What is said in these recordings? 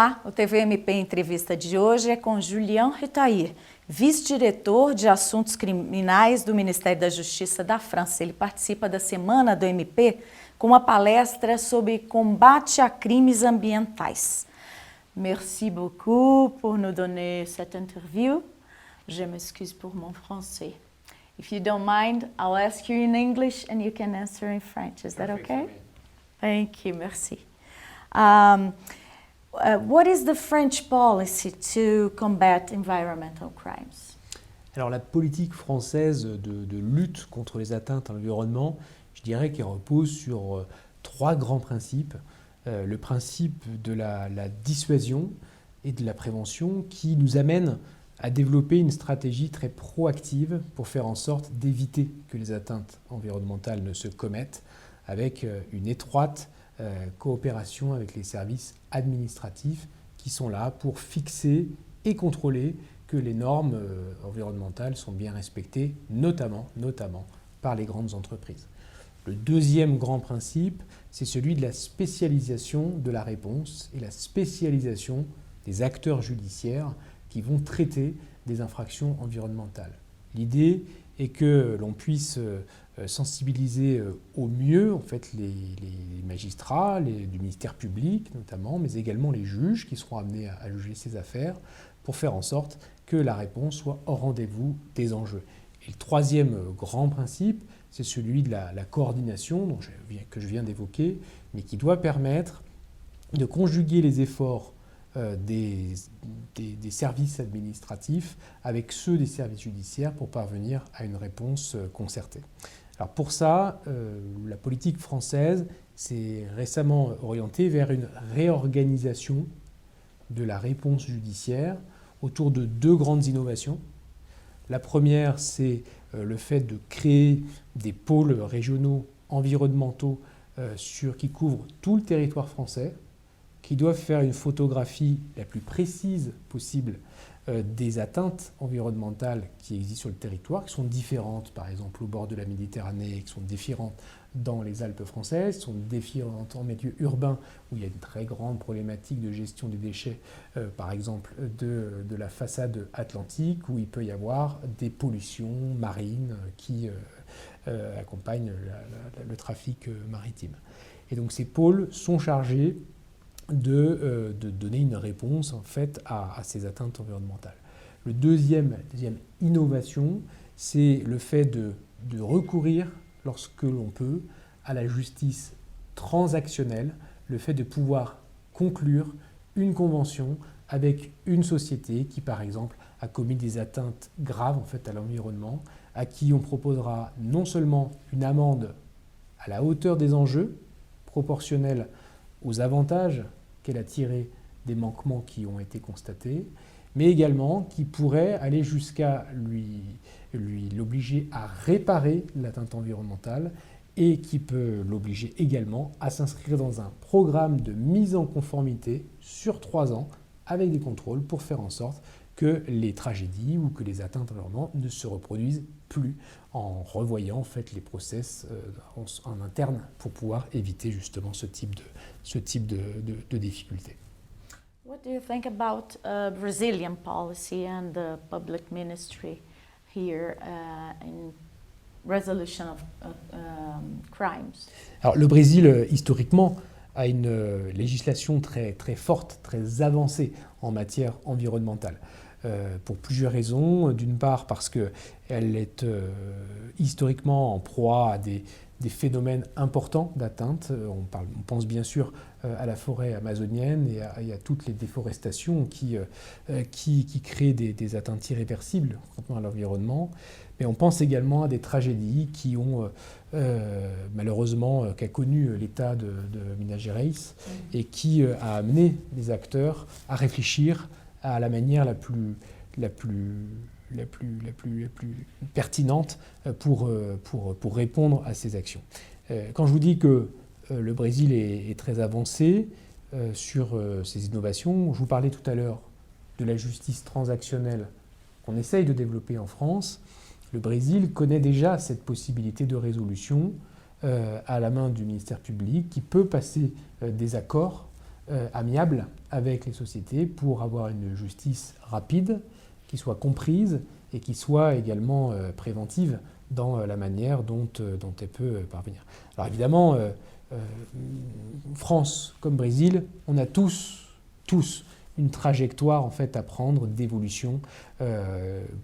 Olá, o TVMP Entrevista de hoje é com Julian Retailler, vice-diretor de Assuntos Criminais do Ministério da Justiça da França. Ele participa da Semana do MP com uma palestra sobre combate a crimes ambientais. Merci beaucoup pour nous donner cette interview. Je m'excuse pour mon français. If you don't mind, I'll ask you in English and you can answer in French. Is that okay? Thank you, merci. What is the French policy to combat environmental crimes? Alors la politique française de lutte contre les atteintes à l'environnement, je dirais qu'elle repose sur trois grands principes. Le principe de la dissuasion et de la prévention qui nous amène à développer une stratégie très proactive pour faire en sorte d'éviter que les atteintes environnementales ne se commettent avec une étroite coopération avec les services administratifs qui sont là pour fixer et contrôler que les normes environnementales sont bien respectées, notamment par les grandes entreprises. Le deuxième grand principe, c'est celui de la spécialisation de la réponse et la spécialisation des acteurs judiciaires qui vont traiter des infractions environnementales. L'idée est que l'on puisse sensibiliser au mieux en fait, les magistrats du ministère public notamment, mais également les juges qui seront amenés à juger ces affaires pour faire en sorte que la réponse soit au rendez-vous des enjeux. Et le troisième grand principe, c'est celui de la coordination que je viens d'évoquer, mais qui doit permettre de conjuguer les efforts des services administratifs avec ceux des services judiciaires pour parvenir à une réponse concertée. Alors pour ça, la politique française s'est récemment orientée vers une réorganisation de la réponse judiciaire autour de deux grandes innovations. La première, c'est le fait de créer des pôles régionaux environnementaux qui couvrent tout le territoire français, qui doivent faire une photographie la plus précise possible des atteintes environnementales qui existent sur le territoire, qui sont différentes par exemple au bord de la Méditerranée, qui sont différentes dans les Alpes françaises, qui sont différentes en milieu urbain où il y a une très grande problématique de gestion des déchets, par exemple de la façade atlantique, où il peut y avoir des pollutions marines qui accompagnent le trafic maritime. Et donc ces pôles sont chargés de donner une réponse en fait à ces atteintes environnementales. La deuxième innovation, c'est le fait de recourir, lorsque l'on peut, à la justice transactionnelle, le fait de pouvoir conclure une convention avec une société qui, par exemple, a commis des atteintes graves en fait, à l'environnement, à qui on proposera non seulement une amende à la hauteur des enjeux, proportionnelle aux avantages qu'elle a tirés des manquements qui ont été constatés, mais également qui pourrait aller jusqu'à l'obliger à réparer l'atteinte environnementale et qui peut l'obliger également à s'inscrire dans un programme de mise en conformité sur 3 ans avec des contrôles pour faire en sorte que les tragédies ou que les atteintes environnementales ne se reproduisent plus en revoyant en fait, les process en interne pour pouvoir éviter justement ce type de difficultés. What do you think about Brazilian policy and the public ministry here in resolution of crimes? Alors, le Brésil, historiquement, a une législation très, très forte, très avancée en matière environnementale. Pour plusieurs raisons. D'une part parce qu'elle est historiquement en proie à des phénomènes importants d'atteinte. On pense bien sûr à la forêt amazonienne et à toutes les déforestations qui créent des atteintes irréversibles à l'environnement. Mais on pense également à des tragédies qui ont malheureusement qu'a connu l'État de Minas Gerais et qui a amené les acteurs à réfléchir à la manière la plus pertinente pour répondre à ces actions. Quand je vous dis que le Brésil est très avancé sur ces innovations, je vous parlais tout à l'heure de la justice transactionnelle qu'on essaye de développer en France. Le Brésil connaît déjà cette possibilité de résolution à la main du ministère public qui peut passer des accords amiable avec les sociétés pour avoir une justice rapide, qui soit comprise et qui soit également préventive dans la manière dont elle peut parvenir. Alors évidemment, France comme Brésil, on a tous une trajectoire en fait à prendre d'évolution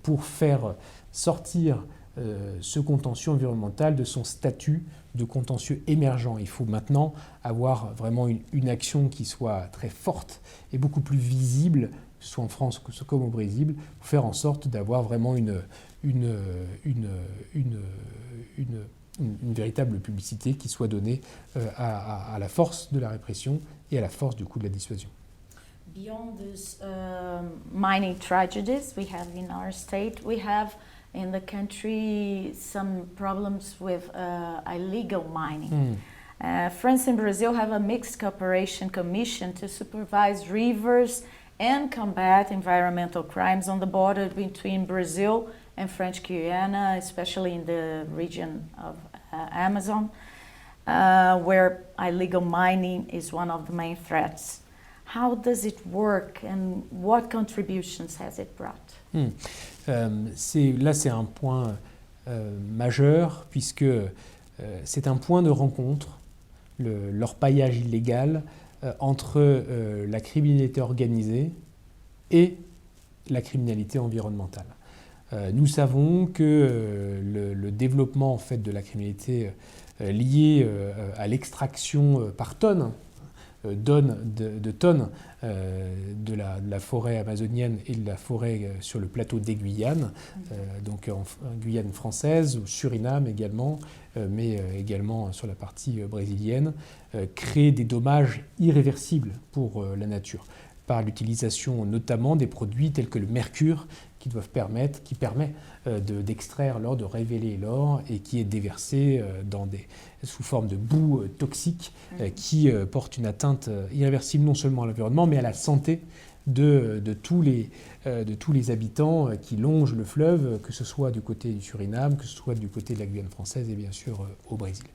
pour faire sortir ce contentieux environnemental de son statut de contentieux émergent. Il faut maintenant avoir vraiment une action qui soit très forte et beaucoup plus visible, que ce soit en France comme au Brésil, pour faire en sorte d'avoir vraiment une véritable publicité qui soit donnée à la force de la répression et à la force du coup de la dissuasion. Beyond these mining tragedies we have in our state, we have in the country some problems with illegal mining. France and Brazil have a mixed cooperation commission to supervise rivers and combat environmental crimes on the border between Brazil and French Guiana, especially in the region of Amazon, where illegal mining is one of the main threats. How does it work and what contributions has it brought? C'est un point majeur puisque c'est un point de rencontre, l'orpaillage illégal entre la criminalité organisée et la criminalité environnementale. Nous savons que le développement en fait, de la criminalité liée à l'extraction par tonnes de tonnes de la forêt amazonienne et de la forêt sur le plateau des Guyanes, donc en Guyane française, au Suriname également, mais également sur la partie brésilienne, crée des dommages irréversibles pour la nature, par l'utilisation notamment des produits tels que le mercure qui permet d'extraire l'or, de révéler l'or et qui est déversé sous forme de boue toxique qui porte une atteinte irréversible non seulement à l'environnement mais à la santé de tous les habitants qui longent le fleuve, que ce soit du côté du Suriname, que ce soit du côté de la Guyane française et bien sûr au Brésil.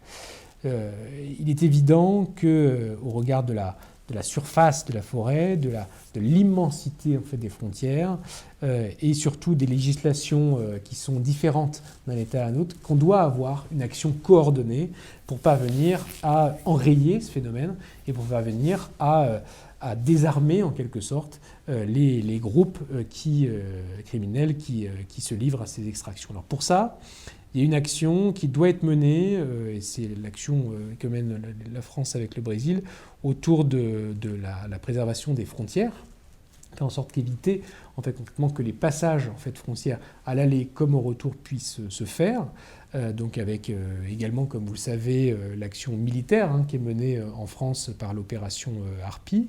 Il est évident qu'au regard de la surface de la forêt, de l'immensité en fait, des frontières et surtout des législations qui sont différentes d'un État à un autre, qu'on doit avoir une action coordonnée pour parvenir à enrayer ce phénomène et pour parvenir à désarmer en quelque sorte les groupes criminels qui se livrent à ces extractions. Alors pour ça, il y a une action qui doit être menée, et c'est l'action que mène la France avec le Brésil, autour de la préservation des frontières, faire en sorte qu'éviter en fait, concrètement que les passages en fait, frontières à l'aller comme au retour puissent se faire. Donc avec également, comme vous le savez, l'action militaire qui est menée en France par l'opération Harpie.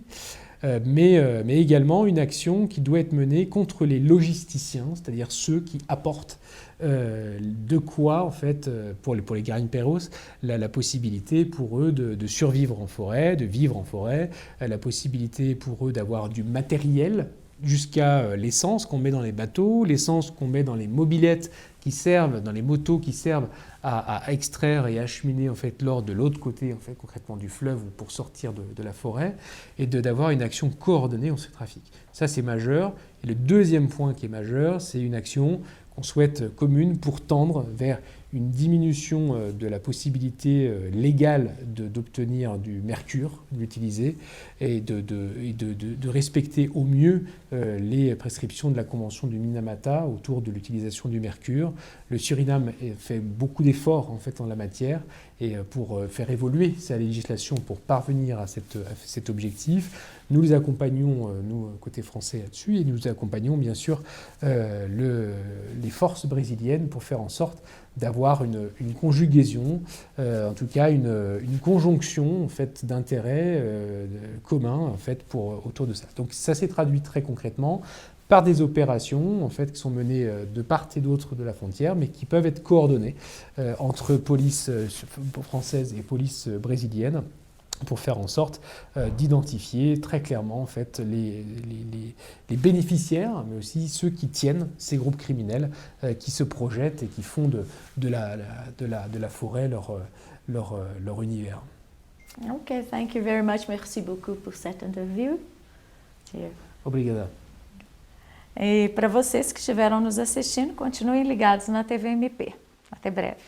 Mais également une action qui doit être menée contre les logisticiens, c'est-à-dire ceux qui apportent de quoi, en fait, pour les garimpeiros, la possibilité pour eux de survivre en forêt, de vivre en forêt, la possibilité pour eux d'avoir du matériel jusqu'à l'essence qu'on met dans les bateaux, l'essence qu'on met dans les mobylettes qui servent, dans les motos qui servent à extraire et acheminer en fait, l'or de l'autre côté, en fait, concrètement du fleuve ou pour sortir de la forêt, et d'avoir une action coordonnée en ce trafic. Ça, c'est majeur. Et le deuxième point qui est majeur, c'est une action qu'on souhaite commune pour tendre vers une diminution de la possibilité légale d'obtenir du mercure, de l'utiliser, et de respecter au mieux les prescriptions de la Convention du Minamata autour de l'utilisation du mercure. Le Suriname fait beaucoup d'efforts en fait en la matière et pour faire évoluer sa législation pour parvenir à cet objectif. Nous les accompagnons, nous, côté français là-dessus, et nous accompagnons bien sûr les forces brésiliennes pour faire en sorte d'avoir une conjugaison, en tout cas une conjonction en fait, d'intérêts communs en fait, autour de ça. Donc ça s'est traduit très concrètement par des opérations en fait, qui sont menées de part et d'autre de la frontière, mais qui peuvent être coordonnées entre police française et police brésilienne, pour faire en sorte d'identifier très clairement en fait, les bénéficiaires, mais aussi ceux qui tiennent ces groupes criminels qui se projettent et qui font de la forêt leur univers. Ok, thank you very much. Merci beaucoup pour cette interview. Obrigada. E para vocês que estiveram nos assistindo, continuem ligados na TV MP. Até breve.